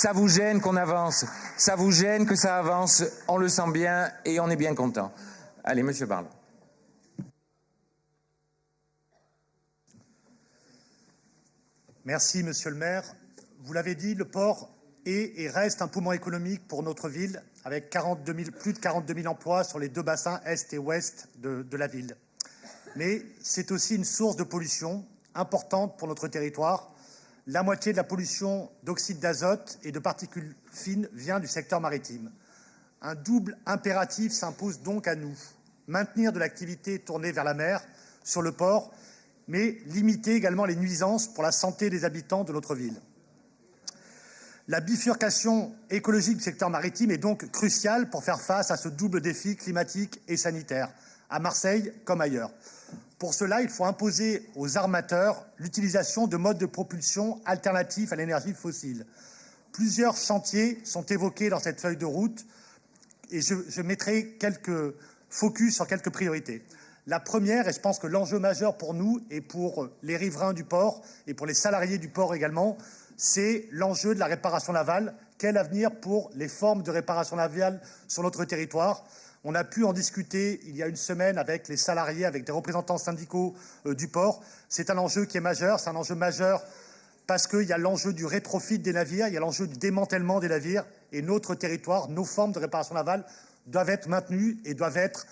Ça vous gêne qu'on avance, ça vous gêne que ça avance, on le sent bien et on est bien content. Allez, monsieur Barlot. Merci, monsieur le maire. Vous l'avez dit, le port est et reste un poumon économique pour notre ville, avec plus de 42 000 emplois sur les deux bassins est et ouest de la ville. Mais c'est aussi une source de pollution importante pour notre territoire. La moitié de la pollution d'oxyde d'azote et de particules fines vient du secteur maritime. Un double impératif s'impose donc à nous. Maintenir de l'activité tournée vers la mer, sur le port, mais limiter également les nuisances pour la santé des habitants de notre ville. La bifurcation écologique du secteur maritime est donc cruciale pour faire face à ce double défi climatique et sanitaire, à Marseille comme ailleurs. Pour cela, il faut imposer aux armateurs l'utilisation de modes de propulsion alternatifs à l'énergie fossile. Plusieurs chantiers sont évoqués dans cette feuille de route et je mettrai quelques focus sur quelques priorités. La première, et je pense que l'enjeu majeur pour nous et pour les riverains du port et pour les salariés du port également, c'est l'enjeu de la réparation navale. Quel avenir pour les formes de réparation navale sur notre territoire ? On a pu en discuter il y a une semaine avec les salariés, avec des représentants syndicaux du port. C'est un enjeu qui est majeur. C'est un enjeu majeur parce qu'il y a l'enjeu du rétrofit des navires, il y a l'enjeu du démantèlement des navires. Et notre territoire, nos formes de réparation navale doivent être maintenues et doivent être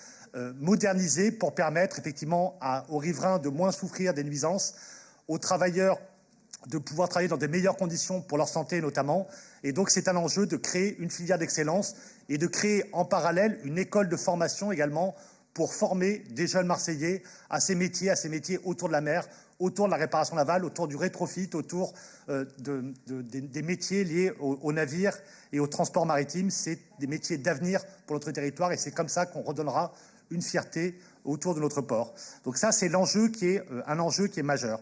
modernisées pour permettre effectivement aux riverains de moins souffrir des nuisances, aux travailleurs de pouvoir travailler dans de meilleures conditions pour leur santé notamment. Et donc c'est un enjeu de créer une filière d'excellence et de créer en parallèle une école de formation également pour former des jeunes Marseillais à ces métiers autour de la mer, autour de la réparation navale, autour du rétrofit, autour des métiers liés aux navires et au transport maritime. C'est des métiers d'avenir pour notre territoire et c'est comme ça qu'on redonnera une fierté autour de notre port. Donc ça, c'est l'enjeu qui est un enjeu qui est majeur.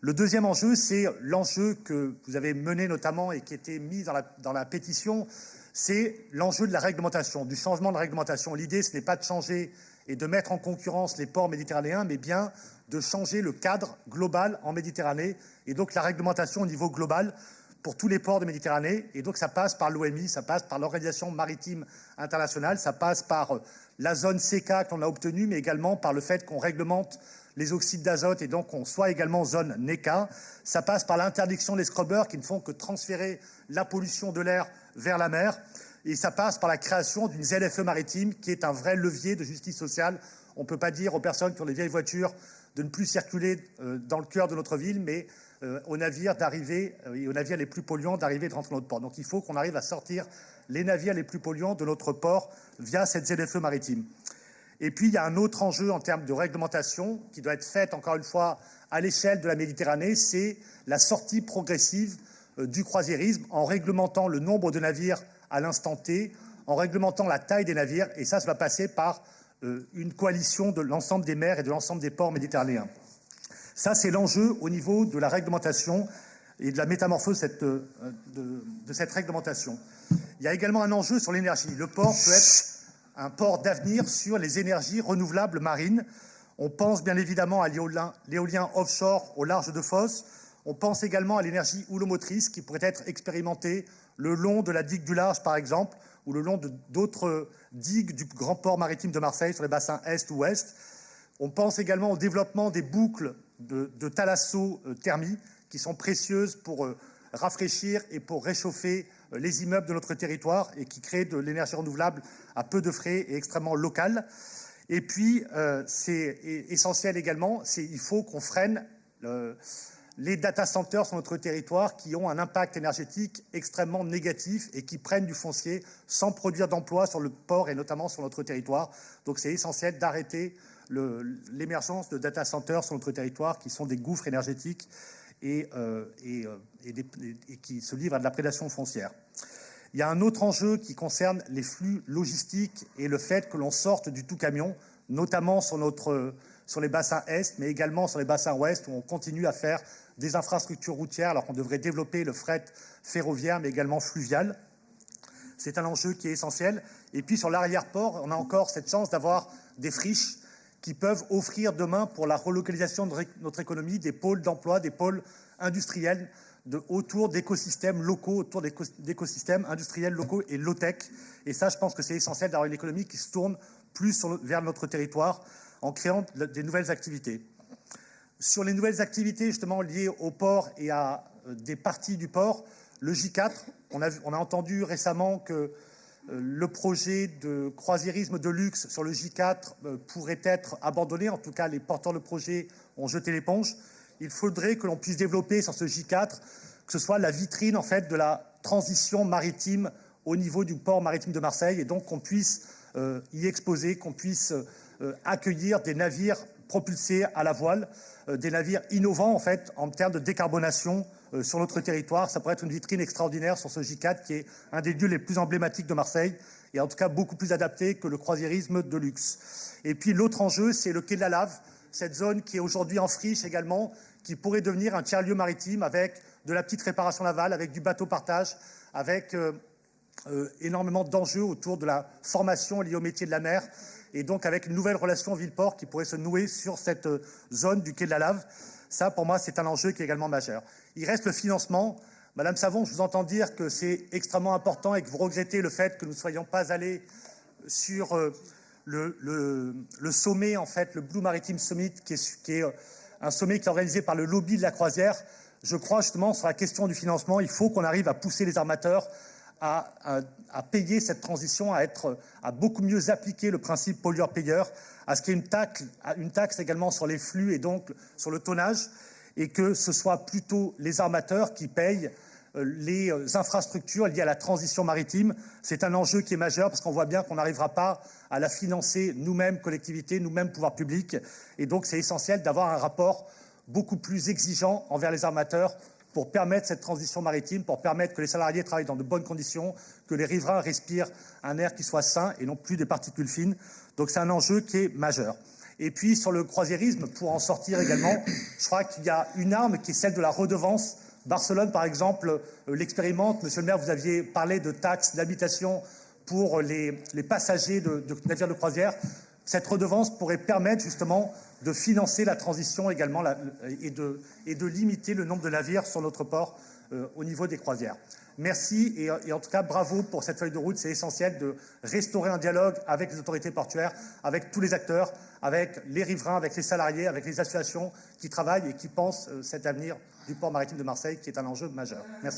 Le deuxième enjeu, c'est l'enjeu que vous avez mené notamment et qui était mis dans la pétition, c'est l'enjeu de la réglementation, du changement de réglementation. L'idée, ce n'est pas de changer et de mettre en concurrence les ports méditerranéens, mais bien de changer le cadre global en Méditerranée et donc la réglementation au niveau global pour tous les ports de Méditerranée. Et donc ça passe par l'OMI, ça passe par l'Organisation maritime internationale, ça passe par la zone CECA qu'on a obtenue, mais également par le fait qu'on réglemente les oxydes d'azote et donc on soit également zone NECA. Ça passe par l'interdiction des scrubbers qui ne font que transférer la pollution de l'air vers la mer. Et ça passe par la création d'une ZFE maritime qui est un vrai levier de justice sociale. On ne peut pas dire aux personnes qui ont des vieilles voitures de ne plus circuler dans le cœur de notre ville, mais aux navires d'arriver, et aux navires les plus polluants d'arriver et de rentrer dans notre port. Donc il faut qu'on arrive à sortir les navires les plus polluants de notre port via cette ZFE maritime. Et puis, il y a un autre enjeu en termes de réglementation qui doit être faite, encore une fois, à l'échelle de la Méditerranée, c'est la sortie progressive du croisiérisme en réglementant le nombre de navires à l'instant T, en réglementant la taille des navires. Et ça va passer par une coalition de l'ensemble des mers et de l'ensemble des ports méditerranéens. Ça, c'est l'enjeu au niveau de la réglementation et de la métamorphose de cette réglementation. Il y a également un enjeu sur l'énergie. Le port peut être un port d'avenir sur les énergies renouvelables marines. On pense bien évidemment à l'éolien offshore au large de Fos. On pense également à l'énergie houlomotrice qui pourrait être expérimentée le long de la digue du Large, par exemple, ou le long d'autres digues du grand port maritime de Marseille sur les bassins est ou ouest. On pense également au développement des boucles de thalassothermie qui sont précieuses pour rafraîchir et pour réchauffer les immeubles de notre territoire et qui créent de l'énergie renouvelable à peu de frais et extrêmement locale. Et puis, c'est essentiel également, il faut qu'on freine les data centers sur notre territoire qui ont un impact énergétique extrêmement négatif et qui prennent du foncier sans produire d'emplois sur le port et notamment sur notre territoire. Donc c'est essentiel d'arrêter l'émergence de data centers sur notre territoire qui sont des gouffres énergétiques et qui se livrent à de la prédation foncière. Il y a un autre enjeu qui concerne les flux logistiques et le fait que l'on sorte du tout camion, notamment sur les bassins est, mais également sur les bassins ouest, où on continue à faire des infrastructures routières alors qu'on devrait développer le fret ferroviaire, mais également fluvial. C'est un enjeu qui est essentiel. Et puis sur l'arrière-port, on a encore cette chance d'avoir des friches qui peuvent offrir demain pour la relocalisation de notre économie des pôles d'emploi, des pôles industriels, autour d'écosystèmes locaux, autour d'écosystèmes industriels locaux et low-tech. Et ça, je pense que c'est essentiel d'avoir une économie qui se tourne plus vers notre territoire en créant des nouvelles activités. Sur les nouvelles activités justement liées au port et à des parties du port, le J4, on a entendu récemment que le projet de croisiérisme de luxe sur le J4 pourrait être abandonné. En tout cas, les porteurs de projet ont jeté l'éponge. Il faudrait que l'on puisse développer sur ce J4, que ce soit la vitrine en fait de la transition maritime au niveau du port maritime de Marseille, et donc qu'on puisse y exposer, qu'on puisse accueillir des navires propulsés à la voile, des navires innovants en fait en termes de décarbonation sur notre territoire. Ça pourrait être une vitrine extraordinaire sur ce J4 qui est un des lieux les plus emblématiques de Marseille et en tout cas beaucoup plus adapté que le croisiérisme de luxe. Et puis l'autre enjeu, c'est le quai de la Lave, cette zone qui est aujourd'hui en friche également, qui pourrait devenir un tiers-lieu maritime avec de la petite réparation navale, avec du bateau partage, avec énormément d'enjeux autour de la formation liée au métier de la mer, et donc avec une nouvelle relation ville-port qui pourrait se nouer sur cette zone du quai de la Lave. Ça, pour moi, c'est un enjeu qui est également majeur. Il reste le financement. Madame Savon, je vous entends dire que c'est extrêmement important et que vous regrettez le fait que nous ne soyons pas allés sur le sommet, en fait, le Blue Maritime Summit, qui est un sommet qui est organisé par le lobby de la croisière. Je crois justement sur la question du financement, il faut qu'on arrive à pousser les armateurs à payer cette transition, à beaucoup mieux appliquer le principe pollueur-payeur, à ce qu'il y ait une taxe également sur les flux et donc sur le tonnage, et que ce soit plutôt les armateurs qui payent les infrastructures liées à la transition maritime. C'est un enjeu qui est majeur parce qu'on voit bien qu'on n'arrivera pas à la financer nous-mêmes, collectivités, nous-mêmes, pouvoirs publics. Et donc c'est essentiel d'avoir un rapport beaucoup plus exigeant envers les armateurs pour permettre cette transition maritime, pour permettre que les salariés travaillent dans de bonnes conditions, que les riverains respirent un air qui soit sain et non plus des particules fines. Donc c'est un enjeu qui est majeur. Et puis sur le croisiérisme, pour en sortir également, je crois qu'il y a une arme qui est celle de la redevance. Barcelone, par exemple, l'expérimente. Monsieur le maire, vous aviez parlé de taxes d'habitation pour les passagers de navires de croisière. Cette redevance pourrait permettre justement de financer la transition également et de limiter le nombre de navires sur notre port au niveau des croisières. Merci et en tout cas bravo pour cette feuille de route. C'est essentiel de restaurer un dialogue avec les autorités portuaires, avec tous les acteurs, avec les riverains, avec les salariés, avec les associations qui travaillent et qui pensent cet avenir du port maritime de Marseille qui est un enjeu majeur. Merci.